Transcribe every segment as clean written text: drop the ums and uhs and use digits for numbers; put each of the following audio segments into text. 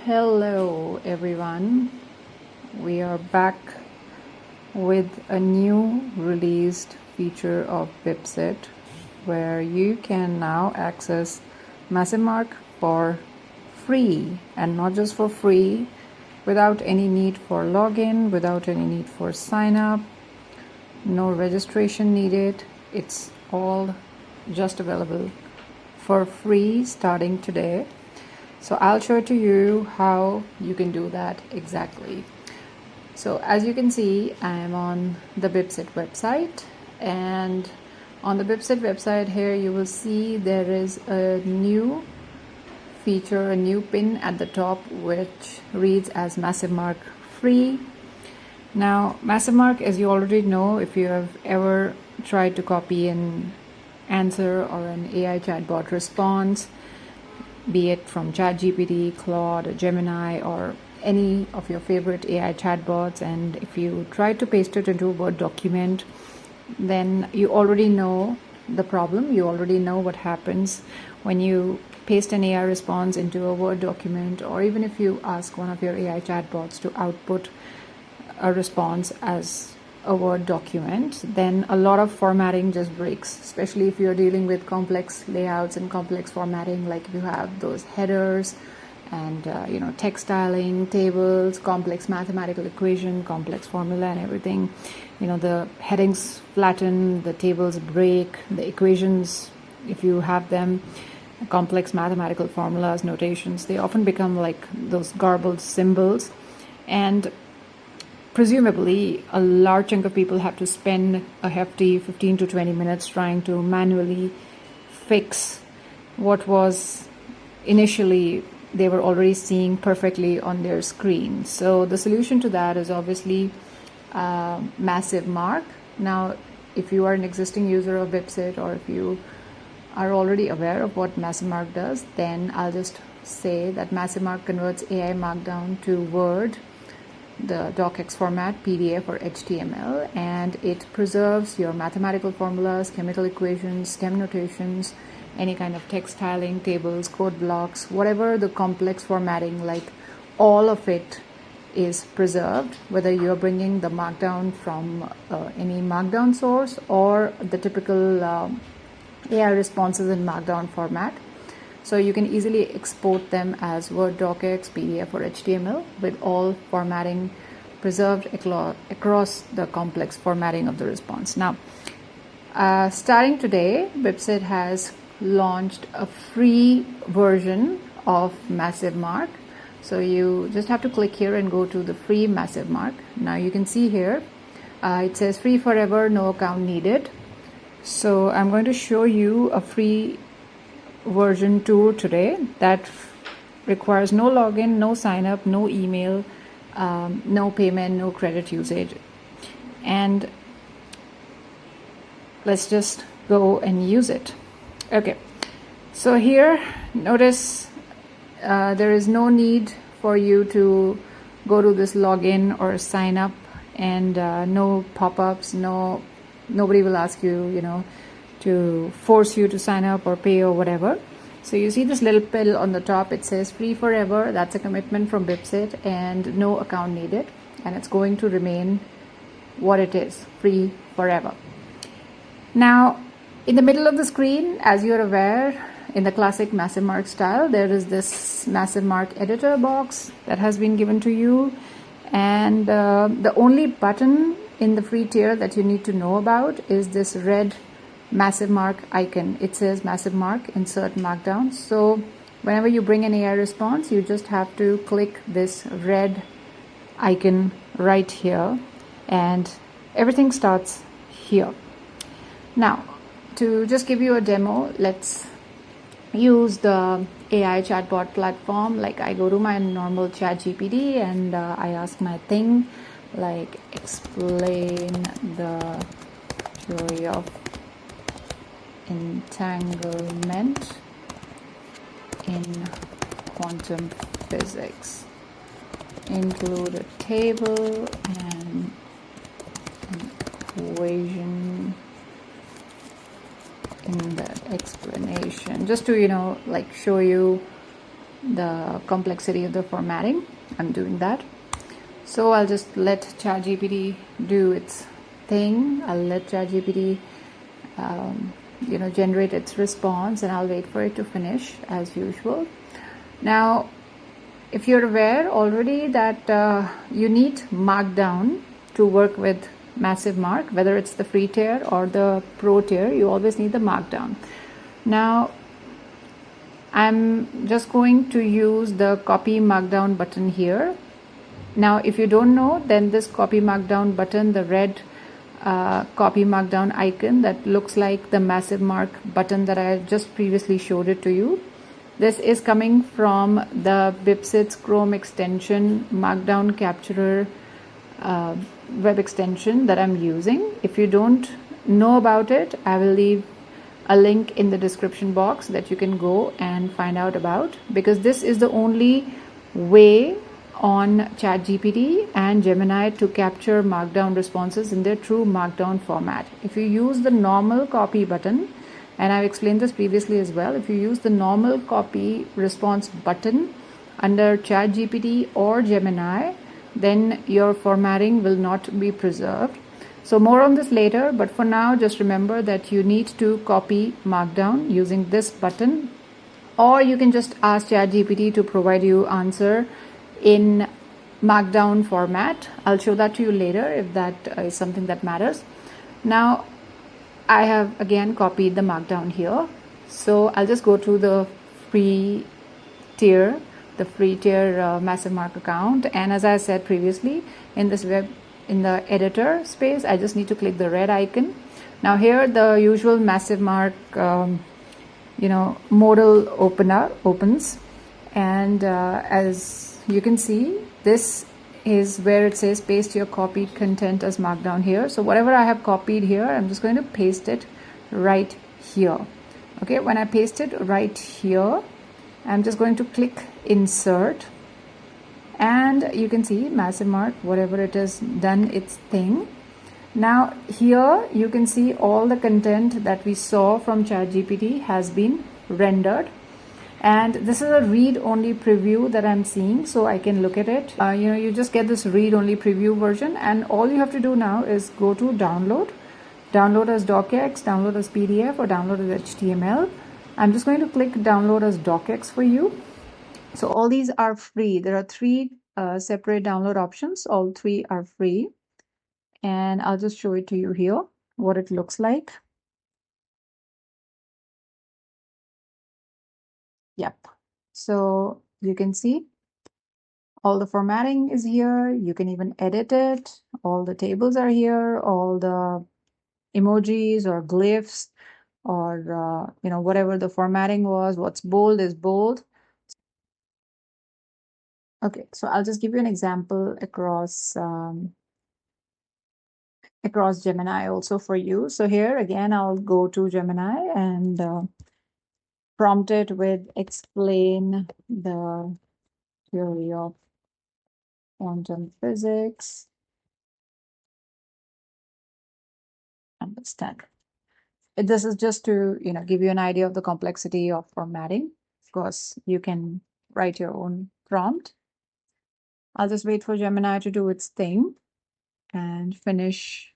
Hello everyone, we are back with a new released feature of Pipsit where you can now access MassiveMark for free, and not just for free, without any need for login, without any need for sign up, no registration needed. It's all just available for free starting today. So I'll show to you how you can do that exactly. So as you can see, I'm on the Pipsit website, and on the Pipsit website here you will see there is a new feature, a new pin at the top which reads as MassiveMark free. Now MassiveMark, as you already know, if you have ever tried to copy an answer or an AI chatbot response, be it from ChatGPT, Claude, or Gemini, or any of your favorite AI chatbots, and if you try to paste it into a Word document, then you already know the problem. You already know what happens when you paste an AI response into a Word document, or even if you ask one of your AI chatbots to output a response as a Word document, then a lot of formatting just breaks, especially if you're dealing with complex layouts and complex formatting, like if you have those headers and text styling, tables, complex mathematical equation, complex formula and everything. The headings flatten, the tables break, the equations, if you have them, complex mathematical formulas, notations, they often become like those garbled symbols, and presumably a large chunk of people have to spend a hefty 15 to 20 minutes trying to manually fix what was initially they were already seeing perfectly on their screen. So the solution to that is obviously MassiveMark. Now, if you are an existing user of Pipsit, or if you are already aware of what MassiveMark does, then I'll just say that MassiveMark converts AI Markdown to Word, the DOCX format, PDF, or HTML, and it preserves your mathematical formulas, chemical equations, STEM notations, any kind of text styling, tables, code blocks, whatever the complex formatting, like all of it is preserved, whether you're bringing the Markdown from any Markdown source or the typical AI responses in Markdown format. So you can easily export them as Word, DOCX, PDF, or HTML, with all formatting preserved across the complex formatting of the response. Now, starting today, Pipsit has launched a free version of MassiveMark. So you just have to click here and go to the free MassiveMark. Now you can see here, it says free forever, no account needed. So I'm going to show you a free version 2 today that requires no login, no sign up, no email, no payment, no credit usage. And let's just go and use it. Okay, so here notice there is no need for you to go to this login or sign up, and no pop-ups, nobody will ask you, to force you to sign up or pay or whatever. So you see this little pill on the top, it says free forever. That's a commitment from Pipsit, and no account needed, and it's going to remain what it is, free forever. Now, in the middle of the screen, as you're aware, in the classic MassiveMark style, there is this MassiveMark editor box that has been given to you, and the only button in the free tier that you need to know about is this red MassiveMark icon. It says MassiveMark insert Markdown. So whenever you bring an AI response, you just have to click this red icon right here, and everything starts here. Now, to just give you a demo, let's use the AI chatbot platform. Like, I go to my normal ChatGPT and I ask my thing, like, explain the theory of entanglement in quantum physics, include a table and an equation in the explanation, just to show you the complexity of the formatting. I'm doing that. So I'll just let ChatGPT do its thing. I'll let ChatGPT generate its response, and I'll wait for it to finish as usual. Now, if you're aware already that you need markdown to work with MassiveMark, whether it's the free tier or the pro tier, you always need the markdown. Now, I'm just going to use the copy markdown button here. Now, if you don't know, then this copy markdown button, the red copy markdown icon that looks like the MassiveMark button that I just previously showed it to you. This is coming from the Bipsit's Chrome extension markdown capturer web extension that I'm using. If you don't know about it, I will leave a link in the description box that you can go and find out about, because this is the only way on ChatGPT and Gemini to capture markdown responses in their true markdown format. If you use the normal copy button, and I've explained this previously as well, if you use the normal copy response button under ChatGPT or Gemini, then your formatting will not be preserved. So more on this later, but for now, just remember that you need to copy markdown using this button, or you can just ask ChatGPT to provide you answer in markdown format. I'll show that to you later if that is something that matters. Now, I have again copied the markdown here. So I'll just go to the free tier, MassiveMark account. And as I said previously, in this web, in the editor space, I just need to click the red icon. Now here, the usual MassiveMark, modal opens. And as you can see, this is where it says paste your copied content as markdown here. So whatever I have copied here, I'm just going to paste it right here. Okay, when I paste it right here, I'm just going to click insert, and you can see MassiveMark, whatever it is, done its thing. Now here you can see all the content that we saw from ChatGPT has been rendered. And this is a read-only preview that I'm seeing, so I can look at it. You just get this read-only preview version, and all you have to do now is go to download as DOCX, download as PDF, or download as HTML. I'm just going to click download as DOCX for you. So all these are free. There are three separate download options. All three are free. And I'll just show it to you here, what it looks like. Yep. So you can see all the formatting is here. You can even edit it. All the tables are here. All the emojis or glyphs or, whatever the formatting was. What's bold is bold. Okay, so I'll just give you an example across Gemini also for you. So here again, I'll go to Gemini and prompt it with explain the theory of quantum physics. Understand. This is just to give you an idea of the complexity of formatting. Of course, you can write your own prompt. I'll just wait for Gemini to do its thing and finish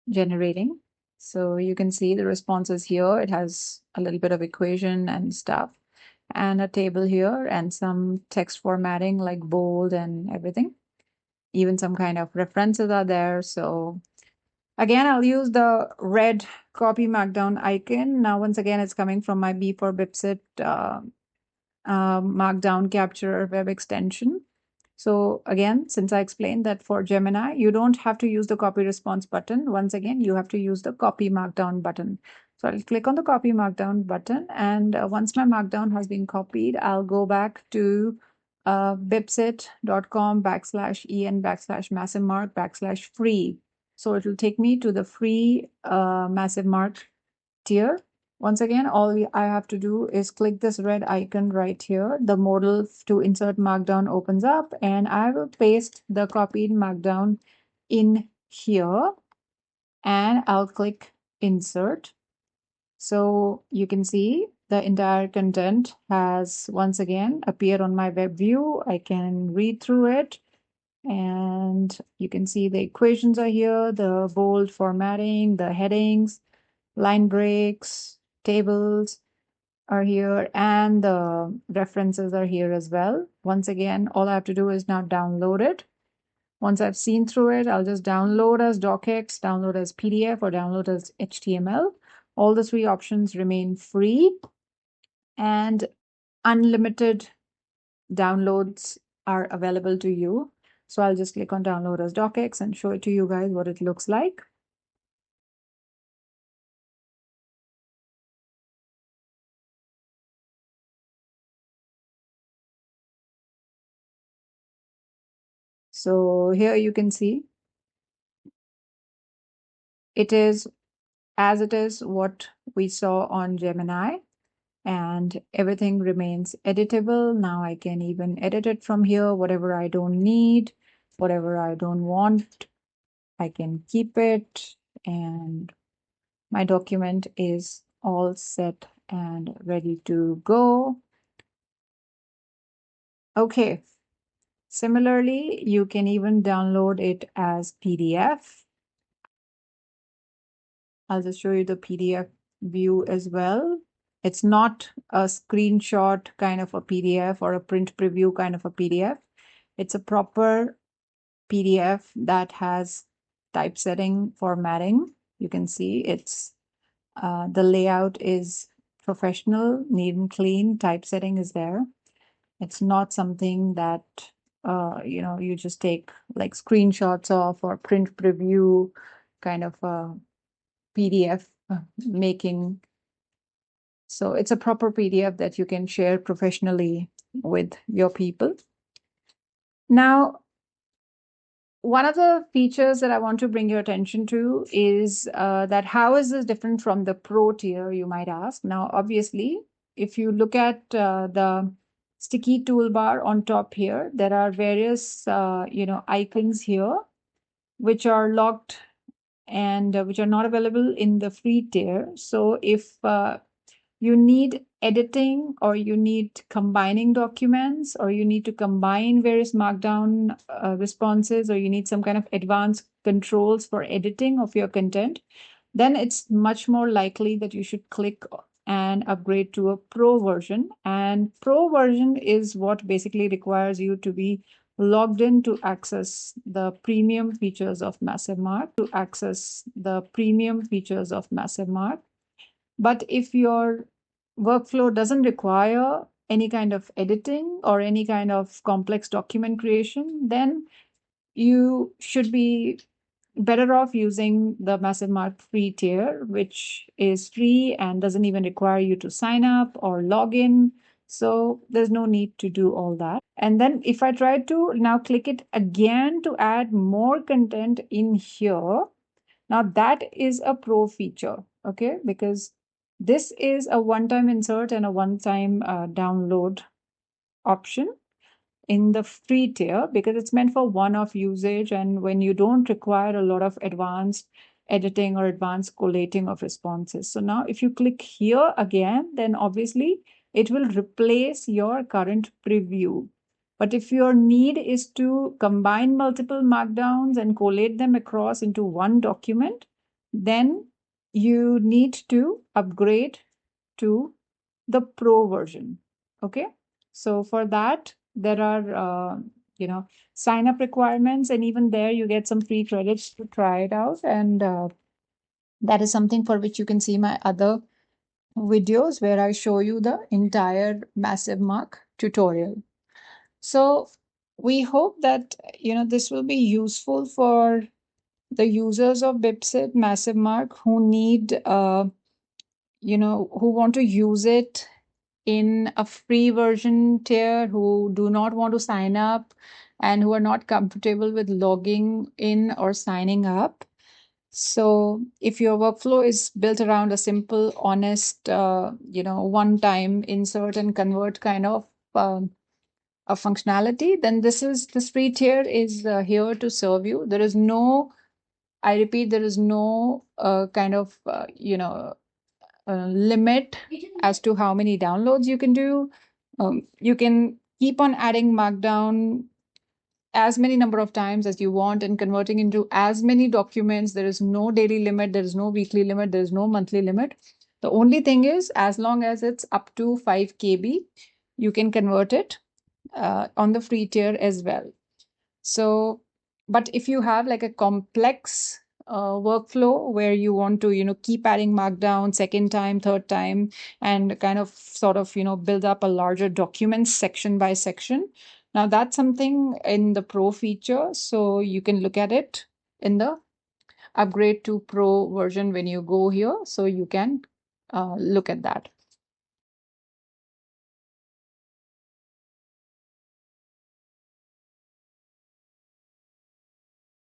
generating. So you can see the responses here. It has a little bit of equation and stuff, and a table here, and some text formatting like bold and everything. Even some kind of references are there. So again, I'll use the red copy markdown icon. Now, once again, it's coming from my B for Bipsit markdown capture web extension. So again, since I explained that for Gemini, you don't have to use the copy response button. Once again, you have to use the copy markdown button. So I'll click on the copy markdown button, and once my markdown has been copied, I'll go back to bipsit.com/en/MassiveMark/free. So it will take me to the free MassiveMark tier. Once again, all I have to do is click this red icon right here. The modal to insert markdown opens up, and I will paste the copied markdown in here, and I'll click insert. So you can see the entire content has once again appeared on my web view. I can read through it, and you can see the equations are here, the bold formatting, the headings, line breaks, tables are here, and the references are here as well. Once again, all I have to do is now download it. Once I've seen through it, I'll just download as DOCX, download as PDF, or download as HTML. All the three options remain free, and unlimited downloads are available to you. So I'll just click on download as DOCX and show it to you guys what it looks like. So here you can see it is as it is what we saw on Gemini, and everything remains editable. Now I can even edit it from here. Whatever I don't need, whatever I don't want, I can keep it, and my document is all set and ready to go. Okay. Similarly, you can even download it as PDF. I'll just show you the PDF view as well. It's not a screenshot kind of a PDF or a print preview kind of a PDF. It's a proper PDF that has typesetting formatting. You can see it's the layout is professional, neat and clean. Typesetting is there. It's not something that you just take like screenshots of or print preview kind of a PDF making. So it's a proper PDF that you can share professionally with your people. Now, one of the features that I want to bring your attention to is that how is this different from the Pro tier, you might ask. Now, obviously, if you look at the sticky toolbar on top here, there are various icons here which are locked and which are not available in the free tier. So if you need editing, or you need combining documents, or you need to combine various markdown responses, or you need some kind of advanced controls for editing of your content, then it's much more likely that you should click and upgrade to a Pro version. And Pro version is what basically requires you to be logged in to access the premium features of MassiveMark, But if your workflow doesn't require any kind of editing or any kind of complex document creation, then you should be better off using the MassiveMark free tier, which is free and doesn't even require you to sign up or log in. So there's no need to do all that. And then if I try to now click it again to add more content in here, now that is a Pro feature, okay? Because this is a one-time insert and a one-time download option in the free tier, because it's meant for one-off usage, and when you don't require a lot of advanced editing or advanced collating of responses. So now if you click here again, then obviously it will replace your current preview. But if your need is to combine multiple markdowns and collate them across into one document, then you need to upgrade to the Pro version. Okay. So for that, there are, sign up requirements, and even there you get some free credits to try it out. And that is something for which you can see my other videos where I show you the entire MassiveMark tutorial. So we hope that, this will be useful for the users of BibSit, MassiveMark, who need, who want to use it in a free version tier, who do not want to sign up and who are not comfortable with logging in or signing up. So if your workflow is built around a simple, honest, one-time insert and convert kind of a functionality, then this free tier is here to serve you. There is no, I repeat, there is no kind of, limit as to how many downloads you can do. You can keep on adding markdown as many number of times as you want and converting into as many documents. There is no daily limit, there is no weekly limit, there is no monthly limit. The only thing is, as long as it's up to 5 KB, you can convert it on the free tier as well. So, but if you have like a complex workflow where you want to, keep adding markdown second time, third time, and kind of sort of, build up a larger document section by section. Now that's something in the Pro feature. So you can look at it in the upgrade to Pro version when you go here. So you can look at that.